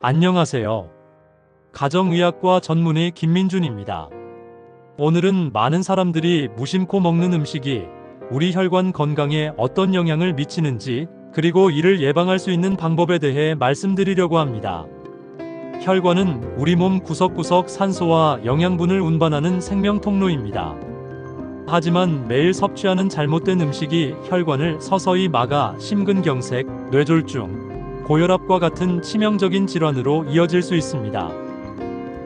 안녕하세요. 가정의학과 전문의 김민준입니다. 오늘은 많은 사람들이 무심코 먹는 음식이 우리 혈관 건강에 어떤 영향을 미치는지, 그리고 이를 예방할 수 있는 방법에 대해 말씀드리려고 합니다. 혈관은 우리 몸 구석구석 산소와 영양분을 운반하는 생명 통로입니다. 하지만 매일 섭취하는 잘못된 음식이 혈관을 서서히 막아 심근경색, 뇌졸중, 고혈압과 같은 치명적인 질환으로 이어질 수 있습니다.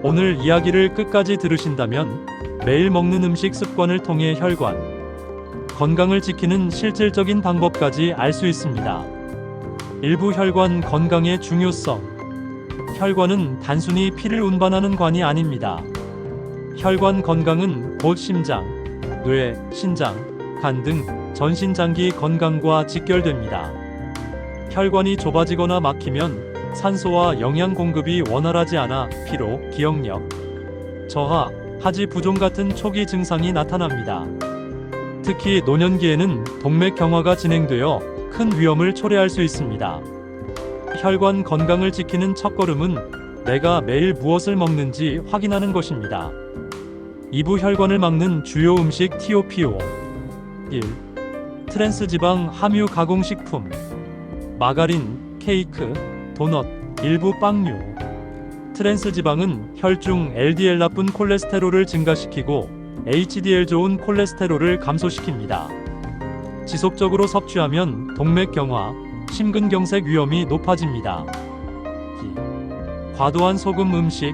오늘 이야기를 끝까지 들으신다면 매일 먹는 음식 습관을 통해 혈관 건강을 지키는 실질적인 방법까지 알 수 있습니다. 일부 혈관 건강의 중요성. 혈관은 단순히 피를 운반하는 관이 아닙니다. 혈관 건강은 곧 심장, 뇌, 신장, 간 등 전신장기 건강과 직결됩니다. 혈관이 좁아지거나 막히면 산소와 영양 공급이 원활하지 않아 피로, 기억력 저하, 하지 부종 같은 초기 증상이 나타납니다. 특히 노년기에는 동맥경화가 진행되어 큰 위험을 초래할 수 있습니다. 혈관 건강을 지키는 첫걸음은 내가 매일 무엇을 먹는지 확인하는 것입니다. 이부 혈관을 막는 주요 음식 TOPO 1. 트랜스지방 함유 가공식품 마가린, 케이크, 도넛, 일부 빵류. 트랜스지방은 혈중 LDL 나쁜 콜레스테롤을 증가시키고 HDL 좋은 콜레스테롤을 감소시킵니다. 지속적으로 섭취하면 동맥경화, 심근경색 위험이 높아집니다. 2. 과도한 소금 음식,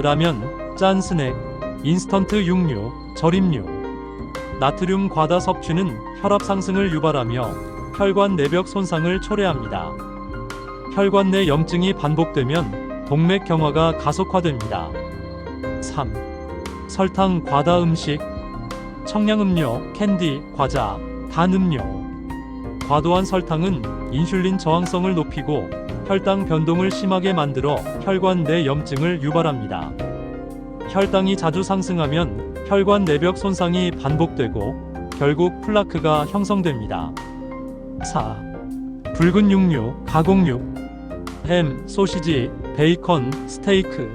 라면, 짠 스낵, 인스턴트 육류, 절임류. 나트륨 과다 섭취는 혈압 상승을 유발하며 혈관 내벽 손상을 초래합니다. 혈관 내 염증이 반복되면 동맥경화가 가속화됩니다. 3. 설탕 과다 음식, 청량음료, 캔디, 과자, 단 음료. 과도한 설탕은 인슐린 저항성을 높이고 혈당 변동을 심하게 만들어 혈관 내 염증을 유발합니다. 혈당이 자주 상승하면 혈관 내벽 손상이 반복되고 결국 플라크가 형성됩니다. 4. 붉은 육류, 가공육, 햄, 소시지, 베이컨, 스테이크.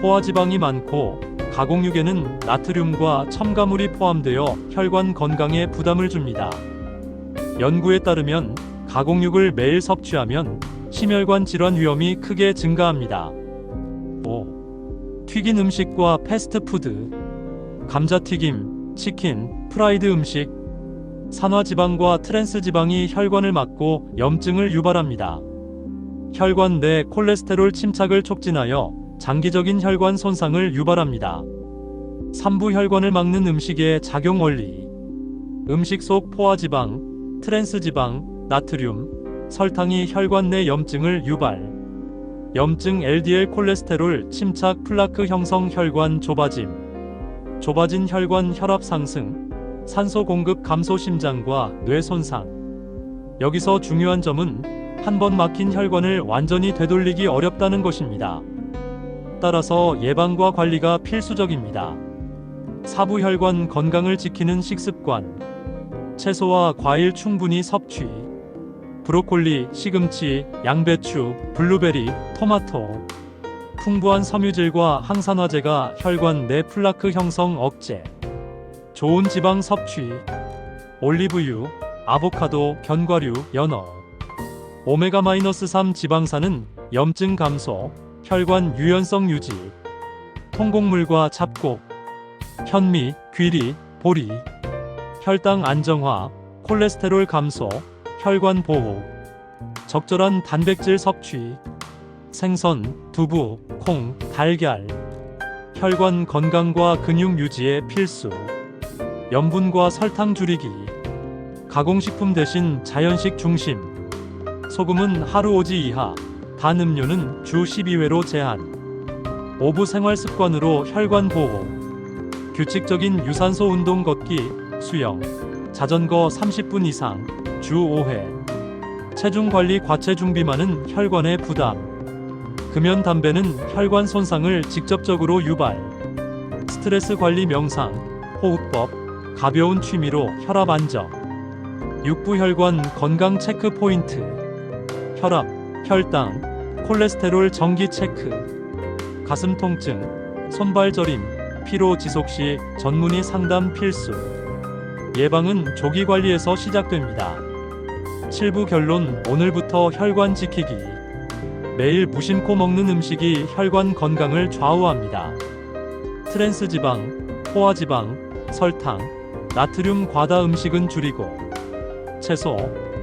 포화지방이 많고 가공육에는 나트륨과 첨가물이 포함되어 혈관 건강에 부담을 줍니다. 연구에 따르면 가공육을 매일 섭취하면 심혈관 질환 위험이 크게 증가합니다. 5. 튀긴 음식과 패스트푸드, 감자튀김, 치킨, 프라이드 음식. 산화지방과 트랜스지방이 혈관을 막고 염증을 유발합니다. 혈관 내 콜레스테롤 침착을 촉진하여 장기적인 혈관 손상을 유발합니다. 3부 혈관을 막는 음식의 작용 원리. 음식 속 포화지방, 트랜스지방, 나트륨, 설탕이 혈관 내 염증을 유발. 염증 LDL 콜레스테롤 침착 플라크 형성 혈관 좁아짐. 좁아진 혈관 혈압 상승. 산소 공급 감소 심장과 뇌 손상. 여기서 중요한 점은 한 번 막힌 혈관을 완전히 되돌리기 어렵다는 것입니다. 따라서 예방과 관리가 필수적입니다. 사부 혈관 건강을 지키는 식습관. 채소와 과일 충분히 섭취. 브로콜리, 시금치, 양배추, 블루베리, 토마토. 풍부한 섬유질과 항산화제가 혈관 내 플라크 형성 억제. 좋은 지방 섭취. 올리브유, 아보카도, 견과류, 연어. 오메가-3 지방산은 염증 감소, 혈관 유연성 유지. 통곡물과 잡곡, 현미, 귀리, 보리. 혈당 안정화, 콜레스테롤 감소, 혈관 보호. 적절한 단백질 섭취. 생선, 두부, 콩, 달걀. 혈관 건강과 근육 유지에 필수. 염분과 설탕 줄이기. 가공식품 대신 자연식 중심. 소금은 하루 5지 이하, 단 음료는 주 12회로 제한. 5부 생활 습관으로 혈관 보호. 규칙적인 유산소 운동 걷기, 수영, 자전거 30분 이상, 주 5회. 체중 관리 과체중 비만은 혈관의 부담. 금연 담배는 혈관 손상을 직접적으로 유발. 스트레스 관리 명상, 호흡법, 가벼운 취미로 혈압 안정. 육부 혈관 건강 체크 포인트. 혈압, 혈당, 콜레스테롤 정기 체크, 가슴 통증, 손발 저림, 피로 지속 시 전문의 상담 필수. 예방은 조기 관리에서 시작됩니다. 7부 결론. 오늘부터 혈관 지키기. 매일 무심코 먹는 음식이 혈관 건강을 좌우합니다. 트랜스 지방, 포화 지방, 설탕, 나트륨 과다 음식은 줄이고 채소,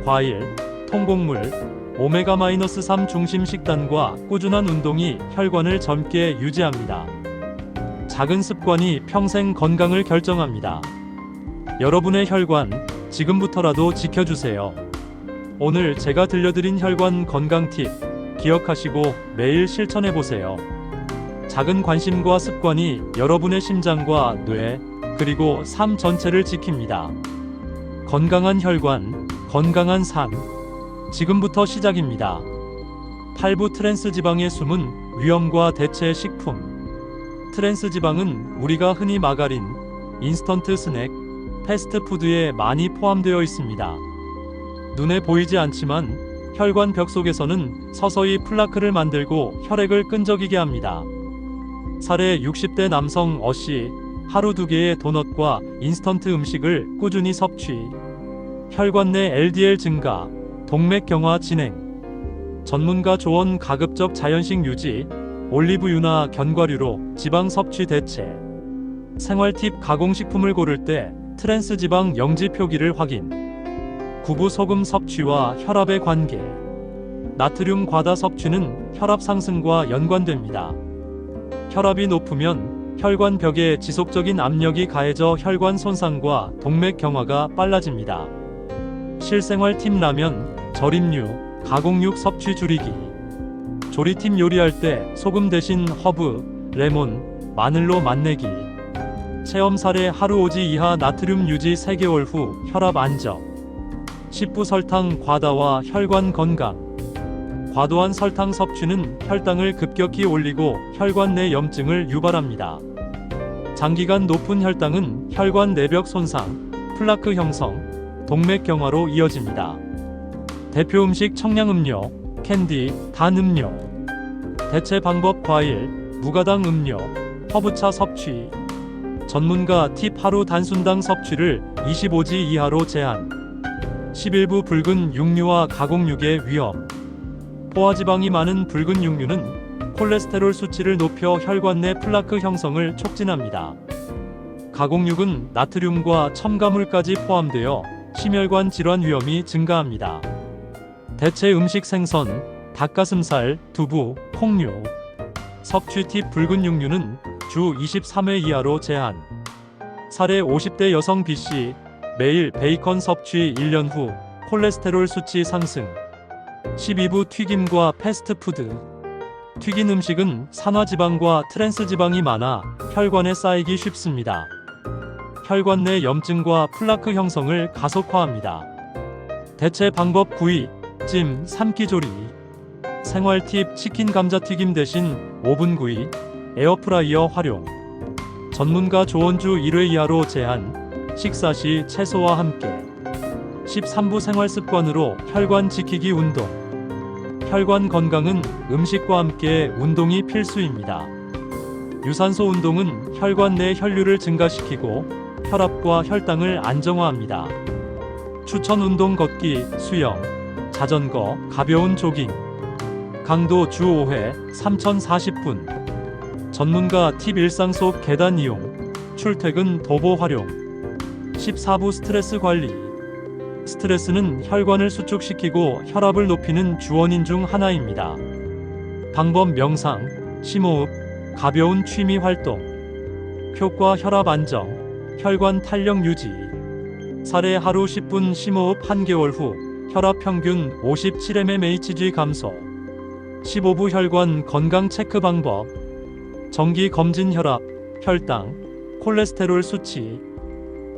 과일, 통곡물, 오메가-3 중심 식단과 꾸준한 운동이 혈관을 젊게 유지합니다. 작은 습관이 평생 건강을 결정합니다. 여러분의 혈관, 지금부터라도 지켜주세요. 오늘 제가 들려드린 혈관 건강 팁, 기억하시고 매일 실천해보세요. 작은 관심과 습관이 여러분의 심장과 뇌, 그리고 삶 전체를 지킵니다. 건강한 혈관, 건강한 삶. 지금부터 시작입니다. 8부 트랜스 지방의 숨은 위험과 대체 식품. 트랜스 지방은 우리가 흔히 마가린, 인스턴트 스낵, 패스트푸드에 많이 포함되어 있습니다. 눈에 보이지 않지만 혈관 벽 속에서는 서서히 플라크를 만들고 혈액을 끈적이게 합니다. 사례 60대 남성 어씨, 하루 2개의 도넛과 인스턴트 음식을 꾸준히 섭취. 혈관 내 LDL 증가, 동맥경화 진행. 전문가 조언. 가급적 자연식 유지, 올리브유나 견과류로 지방 섭취 대체. 생활 팁. 가공식품을 고를 때 트랜스 지방 영지 표기를 확인. 구부 소금 섭취와 혈압의 관계. 나트륨 과다 섭취는 혈압 상승과 연관됩니다. 혈압이 높으면 혈관 벽에 지속적인 압력이 가해져 혈관 손상과 동맥경화가 빨라집니다. 실생활 팁. 라면, 절임류, 가공육 섭취 줄이기. 조리팁. 요리할 때 소금 대신 허브, 레몬, 마늘로 맛내기. 체험 사례. 하루 5지 이하 나트륨 유지 3개월 후 혈압 안정. 10부 설탕 과다와 혈관 건강. 과도한 설탕 섭취는 혈당을 급격히 올리고 혈관 내 염증을 유발합니다. 장기간 높은 혈당은 혈관 내벽 손상, 플라크 형성, 동맥경화로 이어집니다. 대표 음식. 청량음료, 캔디, 단 음료. 대체 방법. 과일, 무가당 음료, 허브차 섭취. 전문가 팁. 하루 단순당 섭취를 25지 이하로 제한. 11부 붉은 육류와 가공육의 위험. 포화지방이 많은 붉은 육류는 콜레스테롤 수치를 높여 혈관 내 플라크 형성을 촉진합니다. 가공육은 나트륨과 첨가물까지 포함되어 심혈관 질환 위험이 증가합니다. 대체 음식. 생선, 닭가슴살, 두부, 콩류. 섭취 팁. 붉은 육류는 주 23회 이하로 제한. 사례 50대 여성 B씨, 매일 베이컨 섭취 1년 후 콜레스테롤 수치 상승. 12부 튀김과 패스트푸드. 튀긴 음식은 산화지방과 트랜스 지방이 많아 혈관에 쌓이기 쉽습니다. 혈관 내 염증과 플라크 형성을 가속화합니다. 대체 방법. 구이, 찜, 삶기 조리. 생활 팁. 치킨 감자튀김 대신 오븐 구이, 에어프라이어 활용. 전문가 조언. 주 1회 이하로 제한. 식사 시 채소와 함께. 13부 생활 습관으로 혈관 지키기. 운동. 혈관 건강은 음식과 함께 운동이 필수입니다. 유산소 운동은 혈관 내 혈류를 증가시키고 혈압과 혈당을 안정화합니다. 추천 운동. 걷기, 수영, 자전거, 가벼운 조깅. 강도 주 5회, 3040분. 전문가 팁. 일상 속 계단 이용, 출퇴근 도보 활용. 14부 스트레스 관리. 스트레스는 혈관을 수축시키고 혈압을 높이는 주원인 중 하나입니다. 방법. 명상, 심호흡, 가벼운 취미 활동. 효과. 혈압 안정, 혈관 탄력 유지. 사례. 하루 10분 심호흡 1개월 후 혈압 평균 57mmHg 감소. 15부 혈관 건강 체크 방법. 정기 검진. 혈압, 혈당, 콜레스테롤 수치.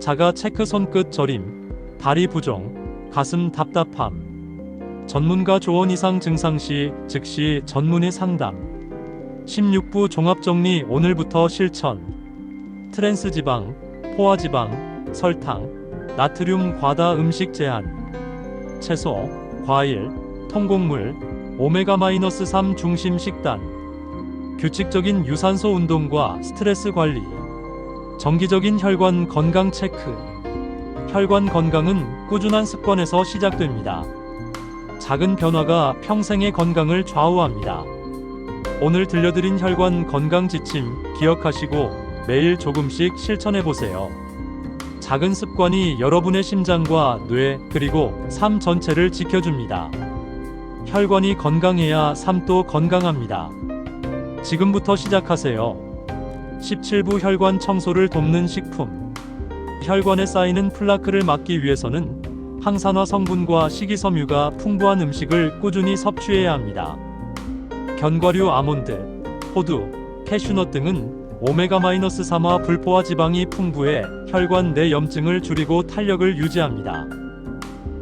자가 체크. 손끝 저림, 다리 부종, 가슴 답답함. 전문가 조언. 이상 증상 시 즉시 전문의 상담. 16부 종합정리. 오늘부터 실천. 트랜스 지방, 포화지방, 설탕, 나트륨 과다 음식 제한. 채소, 과일, 통곡물, 오메가-3 중심 식단, 규칙적인 유산소 운동과 스트레스 관리, 정기적인 혈관 건강 체크. 혈관 건강은 꾸준한 습관에서 시작됩니다. 작은 변화가 평생의 건강을 좌우합니다. 오늘 들려드린 혈관 건강 지침 기억하시고 매일 조금씩 실천해보세요. 작은 습관이 여러분의 심장과 뇌 그리고 삶 전체를 지켜줍니다. 혈관이 건강해야 삶도 건강합니다. 지금부터 시작하세요. 17부 혈관 청소를 돕는 식품. 혈관에 쌓이는 플라크를 막기 위해서는 항산화 성분과 식이섬유가 풍부한 음식을 꾸준히 섭취해야 합니다. 견과류, 아몬드, 호두, 캐슈넛 등은 오메가-3와 불포화 지방이 풍부해 혈관 내 염증을 줄이고 탄력을 유지합니다.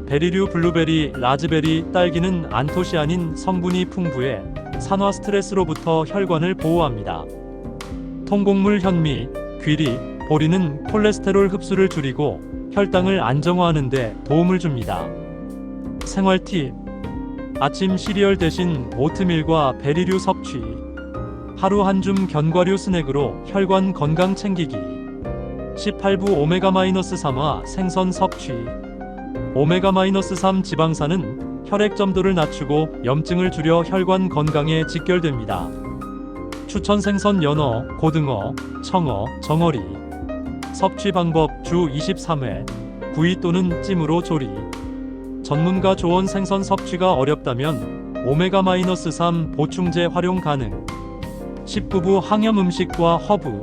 베리류, 블루베리, 라즈베리, 딸기는 안토시아닌 성분이 풍부해 산화 스트레스로부터 혈관을 보호합니다. 통곡물, 현미, 귀리, 보리는 콜레스테롤 흡수를 줄이고 혈당을 안정화하는 데 도움을 줍니다. 생활 팁. 아침 시리얼 대신 오트밀과 베리류 섭취. 하루 한 줌 견과류 스낵으로 혈관 건강 챙기기. 18부 오메가-3와 생선 섭취. 오메가-3 지방산은 혈액 점도를 낮추고 염증을 줄여 혈관 건강에 직결됩니다. 추천 생선, 연어, 고등어, 청어, 정어리. 섭취 방법: 주 23회, 구이 또는 찜으로 조리. 전문가 조언. 생선 섭취가 어렵다면 오메가-3 보충제 활용 가능. 19부 항염 음식과 허브.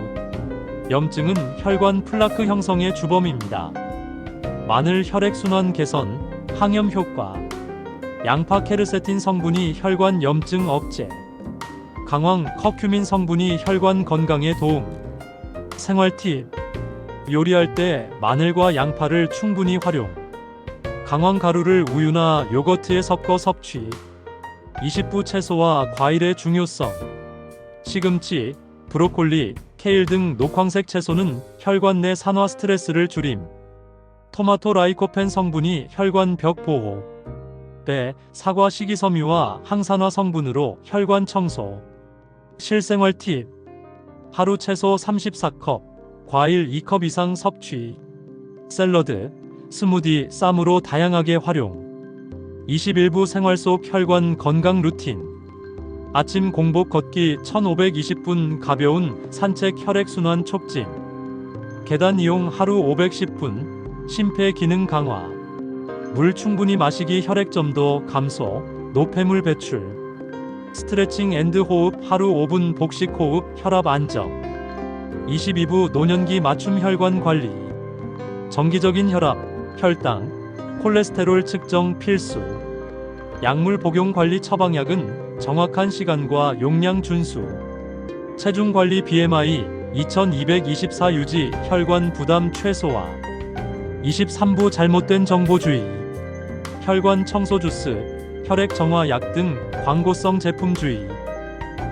염증은 혈관 플라크 형성의 주범입니다. 마늘 혈액순환 개선, 항염 효과. 양파 케르세틴 성분이 혈관 염증 억제. 강황 커큐민 성분이 혈관 건강에 도움. 생활 팁. 요리할 때 마늘과 양파를 충분히 활용. 강황 가루를 우유나 요거트에 섞어 섭취. 20부 채소와 과일의 중요성. 시금치, 브로콜리, 케일 등 녹황색 채소는 혈관 내 산화 스트레스를 줄임. 토마토 라이코펜 성분이 혈관 벽 보호. 배, 사과 식이섬유와 항산화 성분으로 혈관 청소. 실생활 팁. 하루 채소 34컵, 과일 2컵 이상 섭취. 샐러드, 스무디, 쌈으로 다양하게 활용. 21부 생활 속 혈관 건강 루틴. 아침 공복 걷기 1520분, 가벼운 산책 혈액순환 촉진. 계단 이용 하루 510분, 심폐 기능 강화. 물 충분히 마시기 혈액점도 감소, 노폐물 배출. 스트레칭 앤드 호흡 하루 5분, 복식 호흡 혈압 안정. 22부 노년기 맞춤 혈관 관리. 정기적인 혈압, 혈당, 콜레스테롤 측정 필수. 약물 복용 관리. 처방약은 정확한 시간과 용량 준수. 체중 관리. BMI 2224 유지, 혈관 부담 최소화. 23부 잘못된 정보주의. 혈관 청소 주스, 혈액 정화 약 등 광고성 제품 주의.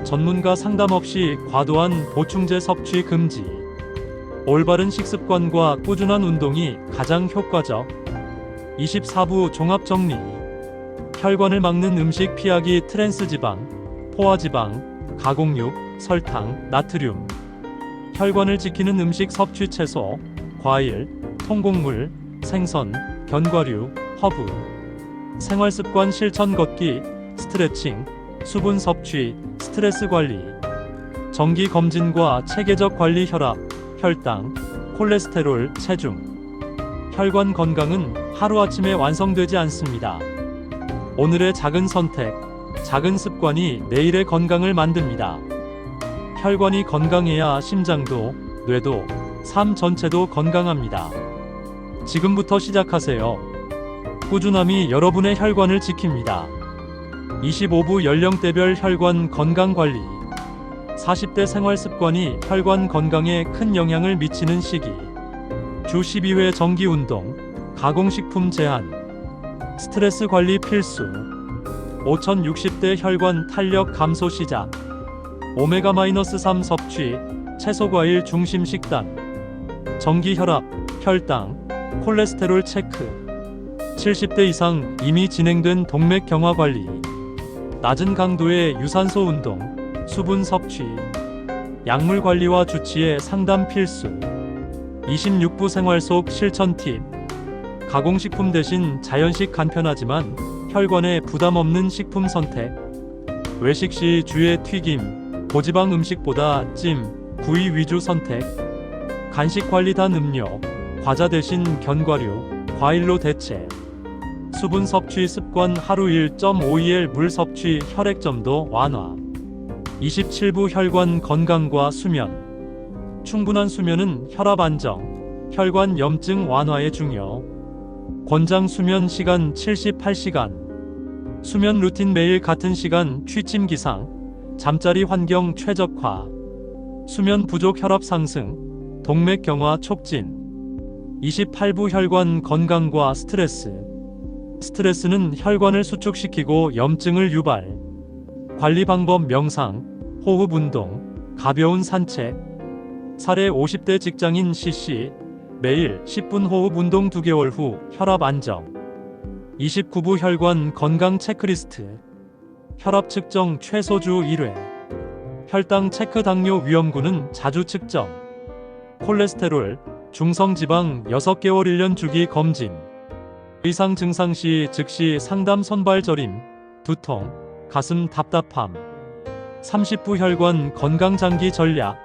전문가 상담 없이 과도한 보충제 섭취 금지. 올바른 식습관과 꾸준한 운동이 가장 효과적. 24부 종합 정리. 혈관을 막는 음식 피하기. 트랜스지방, 포화지방, 가공육, 설탕, 나트륨. 혈관을 지키는 음식 섭취. 채소, 과일, 통곡물, 생선, 견과류, 허브. 생활습관 실천. 걷기, 스트레칭, 수분 섭취, 스트레스 관리. 정기 검진과 체계적 관리. 혈압, 혈당, 콜레스테롤, 체중. 혈관 건강은 하루아침에 완성되지 않습니다. 오늘의 작은 선택, 작은 습관이 내일의 건강을 만듭니다. 혈관이 건강해야 심장도, 뇌도, 삶 전체도 건강합니다. 지금부터 시작하세요. 꾸준함이 여러분의 혈관을 지킵니다. 25부 연령대별 혈관 건강 관리. 40대 생활 습관이 혈관 건강에 큰 영향을 미치는 시기. 주 12회 정기 운동, 가공식품 제한. 스트레스 관리 필수. 5060대 혈관 탄력 감소 시작. 오메가-3 섭취, 채소 과일 중심 식단. 정기 혈압, 혈당, 콜레스테롤 체크. 70대 이상 이미 진행된 동맥 경화 관리. 낮은 강도의 유산소 운동, 수분 섭취, 약물 관리와 주치의 상담 필수. 26부 생활 속 실천 팁. 가공식품 대신 자연식 간편하지만 혈관에 부담 없는 식품 선택. 외식 시 주의 튀김, 고지방 음식보다 찜, 구이 위주 선택. 간식 관리 단 음료, 과자 대신 견과류, 과일로 대체. 수분 섭취 습관 하루 1.5ml 물 섭취 혈액점도 완화. 27부 혈관 건강과 수면. 충분한 수면은 혈압 안정, 혈관 염증 완화에 중요. 권장 수면 시간 78시간. 수면 루틴 매일 같은 시간 취침 기상, 잠자리 환경 최적화. 수면 부족 혈압 상승, 동맥 경화 촉진. 28부 혈관 건강과 스트레스. 스트레스는 혈관을 수축시키고 염증을 유발. 관리 방법 명상, 호흡 운동, 가벼운 산책. 사례 50대 직장인 CC, 매일 10분 호흡 운동 2개월 후 혈압 안정. 29부 혈관 건강 체크리스트. 혈압 측정 최소 주 1회. 혈당 체크 당뇨 위험군은 자주 측정. 콜레스테롤, 중성지방 6개월 1년 주기 검진. 의상 증상 시 즉시 상담 손발 저림, 두통, 가슴 답답함. 30부 혈관 건강 장기 전략.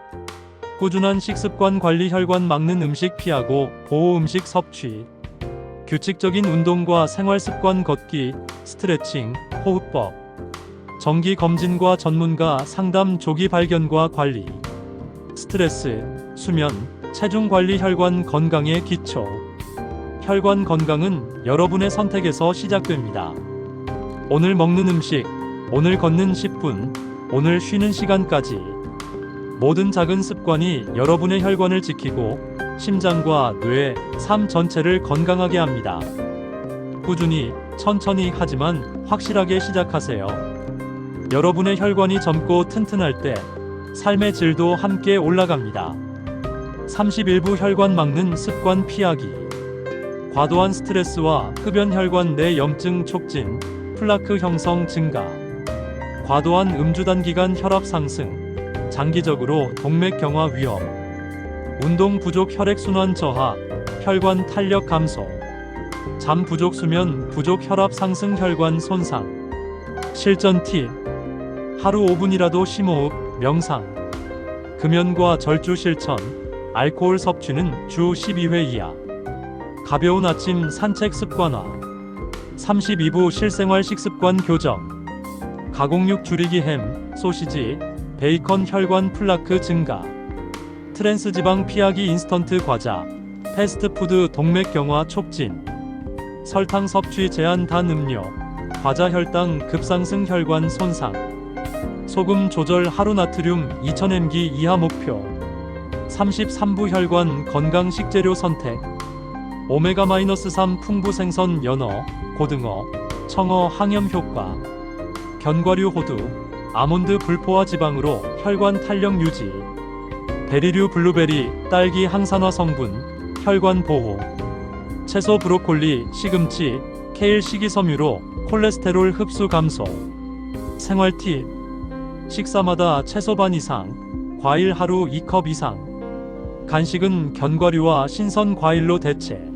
꾸준한 식습관 관리 혈관 막는 음식 피하고 보호 음식 섭취. 규칙적인 운동과 생활 습관 걷기, 스트레칭, 호흡법. 정기 검진과 전문가 상담 조기 발견과 관리. 스트레스, 수면, 체중 관리 혈관 건강의 기초. 혈관 건강은 여러분의 선택에서 시작됩니다. 오늘 먹는 음식, 오늘 걷는 10분, 오늘 쉬는 시간까지. 모든 작은 습관이 여러분의 혈관을 지키고 심장과 뇌, 삶 전체를 건강하게 합니다. 꾸준히, 천천히 하지만 확실하게 시작하세요. 여러분의 혈관이 젊고 튼튼할 때 삶의 질도 함께 올라갑니다. 31부 혈관 막는 습관 피하기. 과도한 스트레스와 흡연 혈관 내 염증 촉진, 플라크 형성 증가. 과도한 음주 단기간 혈압 상승, 장기적으로 동맥 경화 위험. 운동 부족 혈액순환 저하, 혈관 탄력 감소. 잠 부족 수면 부족 혈압 상승 혈관 손상. 실전 팁. 하루 5분이라도 심호흡, 명상. 금연과 절주 실천. 알코올 섭취는 주 12회 이하. 가벼운 아침 산책 습관화. 32부 실생활 식습관 교정. 가공육 줄이기 햄, 소시지, 베이컨 혈관 플라크 증가. 트랜스 지방 피하기 인스턴트 과자, 패스트푸드 동맥 경화 촉진. 설탕 섭취 제한 단 음료, 과자 혈당 급상승 혈관 손상. 소금 조절 하루 나트륨 2000mg 이하 목표. 33부 혈관 건강 식재료 선택. 오메가-3 풍부 생선 연어, 고등어, 청어 항염 효과. 견과류 호두, 아몬드 불포화 지방으로 혈관 탄력 유지. 베리류 블루베리, 딸기 항산화 성분, 혈관 보호. 채소 브로콜리, 시금치, 케일 식이섬유로 콜레스테롤 흡수 감소. 생활 팁. 식사마다 채소 반 이상, 과일 하루 2컵 이상. 간식은 견과류와 신선 과일로 대체.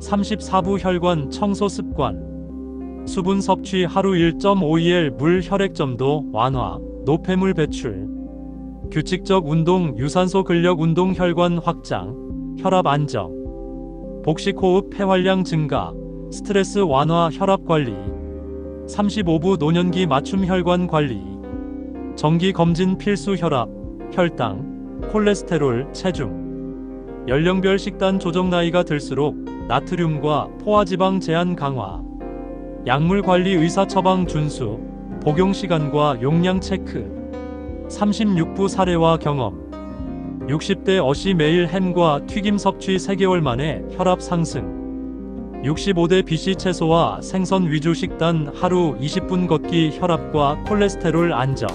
34부 혈관 청소 습관. 수분 섭취 하루 1.5ml 물 혈액점도 완화, 노폐물 배출. 규칙적 운동 유산소 근력 운동 혈관 확장, 혈압 안정. 복식 호흡 폐활량 증가, 스트레스 완화 혈압 관리. 35부 노년기 맞춤 혈관 관리. 정기 검진 필수 혈압, 혈당, 콜레스테롤, 체중. 연령별 식단 조정 나이가 들수록 나트륨과 포화지방 제한 강화. 약물 관리 의사 처방 준수, 복용 시간과 용량 체크. 36부 사례와 경험. 60대 어시 매일 햄과 튀김 섭취 3개월 만에 혈압 상승. 65대 BC 채소와 생선 위주 식단 하루 20분 걷기 혈압과 콜레스테롤 안정.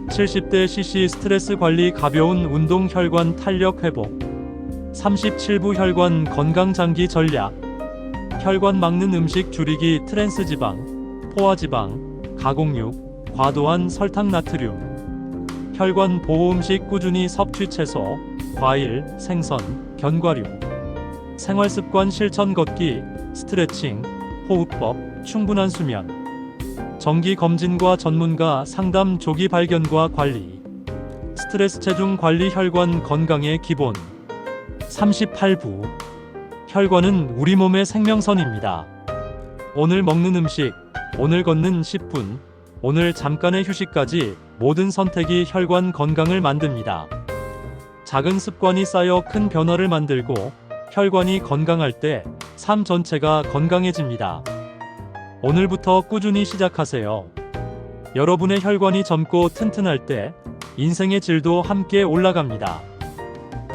70대 CC 스트레스 관리 가벼운 운동 혈관 탄력 회복. 37부 혈관 건강 장기 전략. 혈관 막는 음식 줄이기 트랜스 지방, 포화 지방, 가공육, 과도한 설탕 나트륨. 혈관 보호 음식 꾸준히 섭취 채소, 과일, 생선, 견과류. 생활습관 실천 걷기, 스트레칭, 호흡법, 충분한 수면. 정기 검진과 전문가 상담 조기 발견과 관리. 스트레스 체중 관리 혈관 건강의 기본. 38부. 혈관은 우리 몸의 생명선입니다. 오늘 먹는 음식, 오늘 걷는 10분, 오늘 잠깐의 휴식까지 모든 선택이 혈관 건강을 만듭니다. 작은 습관이 쌓여 큰 변화를 만들고 혈관이 건강할 때 삶 전체가 건강해집니다. 오늘부터 꾸준히 시작하세요. 여러분의 혈관이 젊고 튼튼할 때 인생의 질도 함께 올라갑니다.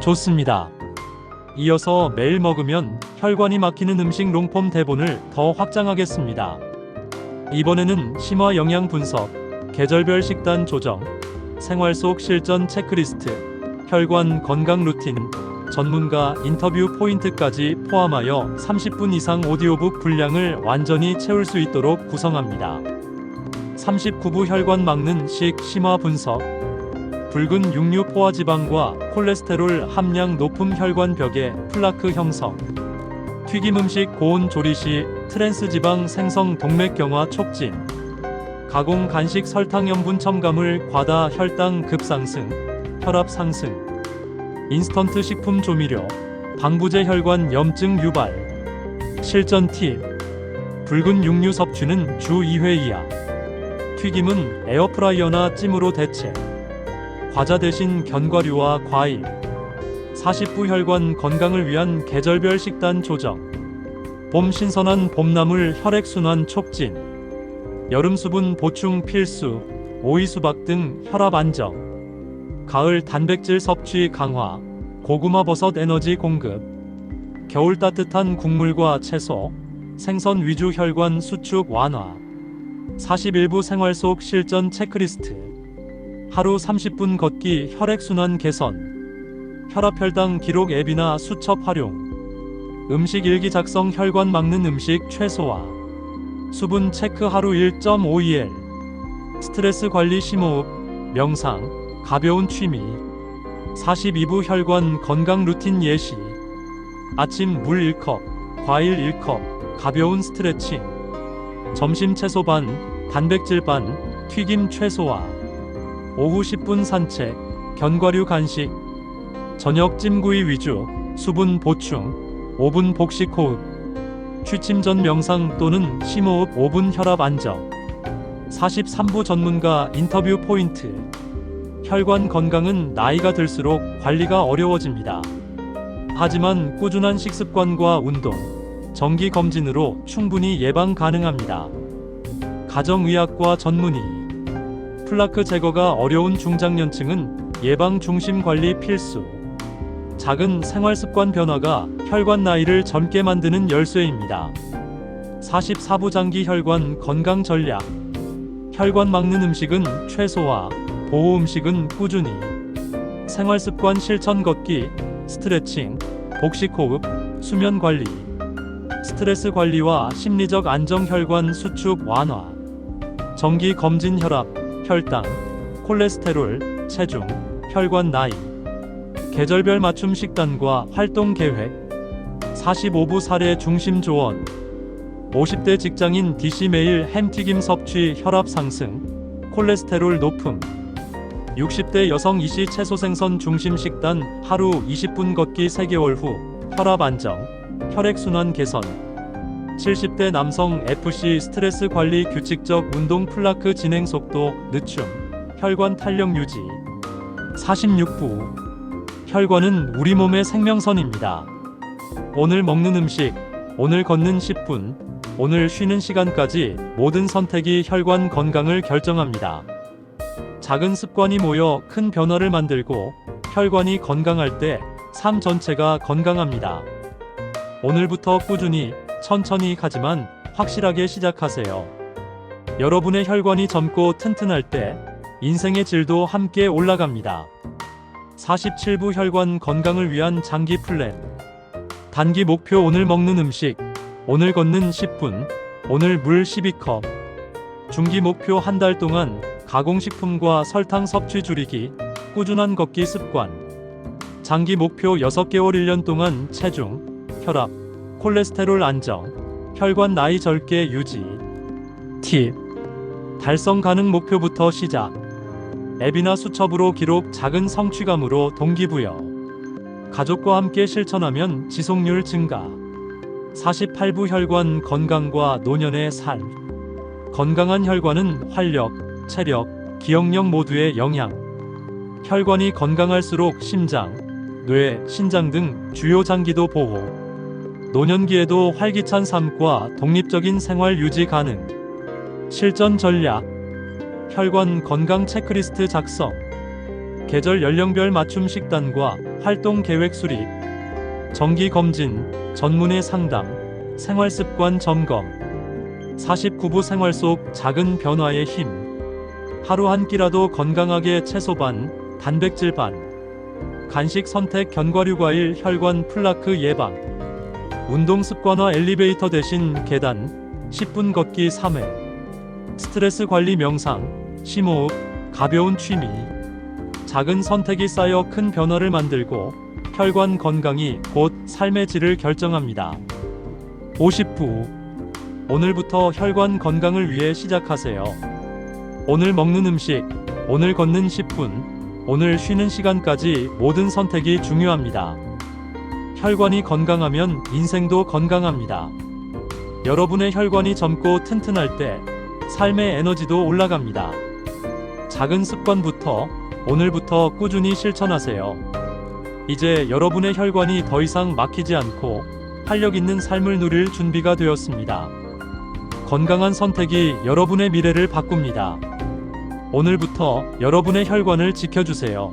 좋습니다. 이어서 매일 먹으면 혈관이 막히는 음식 롱폼 대본을 더 확장하겠습니다. 이번에는 심화 영양 분석, 계절별 식단 조정, 생활 속 실전 체크리스트, 혈관 건강 루틴, 전문가 인터뷰 포인트까지 포함하여 30분 이상 오디오북 분량을 완전히 채울 수 있도록 구성합니다. 39부 혈관 막는 식 심화 분석. 붉은 육류 포화지방과 콜레스테롤 함량 높음 혈관 벽에 플라크 형성. 튀김 음식 고온 조리 시 트랜스 지방 생성 동맥경화 촉진. 가공 간식 설탕 염분 첨가물 과다 혈당 급상승, 혈압 상승. 인스턴트 식품 조미료, 방부제 혈관 염증 유발. 실전 팁. 붉은 육류 섭취는 주 2회 이하. 튀김은 에어프라이어나 찜으로 대체. 과자 대신 견과류와 과일. 40부 혈관 건강을 위한 계절별 식단 조정. 봄 신선한 봄나물 혈액순환 촉진. 여름 수분 보충 필수, 오이 수박 등 혈압 안정. 가을 단백질 섭취 강화, 고구마 버섯 에너지 공급. 겨울 따뜻한 국물과 채소, 생선 위주 혈관 수축 완화. 41부 생활 속 실전 체크리스트. 하루 30분 걷기 혈액순환 개선. 혈압 혈당 기록 앱이나 수첩 활용. 음식 일기 작성 혈관 막는 음식 최소화. 수분 체크 하루 1.5ml. 스트레스 관리 심호흡, 명상, 가벼운 취미. 42부 혈관 건강 루틴 예시. 아침 물 1컵, 과일 1컵, 가벼운 스트레칭. 점심 채소 반, 단백질 반, 튀김 최소화. 오후 10분 산책, 견과류 간식. 저녁 찜구이 위주, 수분 보충, 5분 복식 호흡. 취침 전 명상 또는 심호흡 5분 혈압 안정. 43부 전문가 인터뷰 포인트. 혈관 건강은 나이가 들수록 관리가 어려워집니다. 하지만 꾸준한 식습관과 운동, 정기 검진으로 충분히 예방 가능합니다. 가정의학과 전문의. 플라크 제거가 어려운 중장년층은 예방 중심 관리 필수. 작은 생활습관 변화가 혈관 나이를 젊게 만드는 열쇠입니다. 44부 장기 혈관 건강 전략. 혈관 막는 음식은 최소화, 보호 음식은 꾸준히. 생활습관 실천 걷기, 스트레칭, 복식 호흡, 수면 관리. 스트레스 관리와 심리적 안정 혈관 수축 완화. 정기 검진 혈압, 혈당, 콜레스테롤, 체중, 혈관 나이. 계절별 맞춤 식단과 활동 계획. 45부 사례 중심 조언. 50대 직장인 DC 매일 햄튀김 섭취 혈압 상승, 콜레스테롤 높음. 60대 여성 이시 채소 생선 중심 식단 하루 20분 걷기 3개월 후 혈압 안정, 혈액순환 개선. 70대 남성 FC 스트레스 관리 규칙적 운동 플라크 진행 속도 늦춤, 혈관 탄력 유지. 46부. 혈관은 우리 몸의 생명선입니다. 오늘 먹는 음식, 오늘 걷는 10분, 오늘 쉬는 시간까지 모든 선택이 혈관 건강을 결정합니다. 작은 습관이 모여 큰 변화를 만들고 혈관이 건강할 때 삶 전체가 건강합니다. 오늘부터 꾸준히, 천천히 하지만 확실하게 시작하세요. 여러분의 혈관이 젊고 튼튼할 때 인생의 질도 함께 올라갑니다. 47부 혈관 건강을 위한 장기 플랜. 단기 목표 오늘 먹는 음식, 오늘 걷는 10분, 오늘 물 12컵. 중기 목표 한 달 동안 가공식품과 설탕 섭취 줄이기, 꾸준한 걷기 습관. 장기 목표 6개월 1년 동안 체중, 혈압, 콜레스테롤 안정, 혈관 나이 젊게 유지. 팁. 달성 가능 목표부터 시작. 앱이나 수첩으로 기록, 작은 성취감으로 동기부여. 가족과 함께 실천하면 지속률 증가. 48부 혈관 건강과 노년의 삶. 건강한 혈관은 활력, 체력, 기억력 모두에 영향. 혈관이 건강할수록 심장, 뇌, 신장 등 주요 장기도 보호. 노년기에도 활기찬 삶과 독립적인 생활 유지 가능. 실전 전략. 혈관 건강 체크리스트 작성. 계절 연령별 맞춤 식단과 활동 계획 수립. 정기 검진, 전문의 상담, 생활 습관 점검. 49부 생활 속 작은 변화의 힘. 하루 한 끼라도 건강하게 채소 반, 단백질 반. 간식 선택 견과류 과일 혈관 플라크 예방. 운동 습관화 엘리베이터 대신 계단, 10분 걷기 3회. 스트레스 관리 명상, 심호흡, 가벼운 취미. 작은 선택이 쌓여 큰 변화를 만들고 혈관 건강이 곧 삶의 질을 결정합니다. 50부. 오늘부터 혈관 건강을 위해 시작하세요. 오늘 먹는 음식, 오늘 걷는 10분, 오늘 쉬는 시간까지 모든 선택이 중요합니다. 혈관이 건강하면 인생도 건강합니다. 여러분의 혈관이 젊고 튼튼할 때 삶의 에너지도 올라갑니다. 작은 습관부터 오늘부터 꾸준히 실천하세요. 이제 여러분의 혈관이 더 이상 막히지 않고 활력 있는 삶을 누릴 준비가 되었습니다. 건강한 선택이 여러분의 미래를 바꿉니다. 오늘부터 여러분의 혈관을 지켜주세요.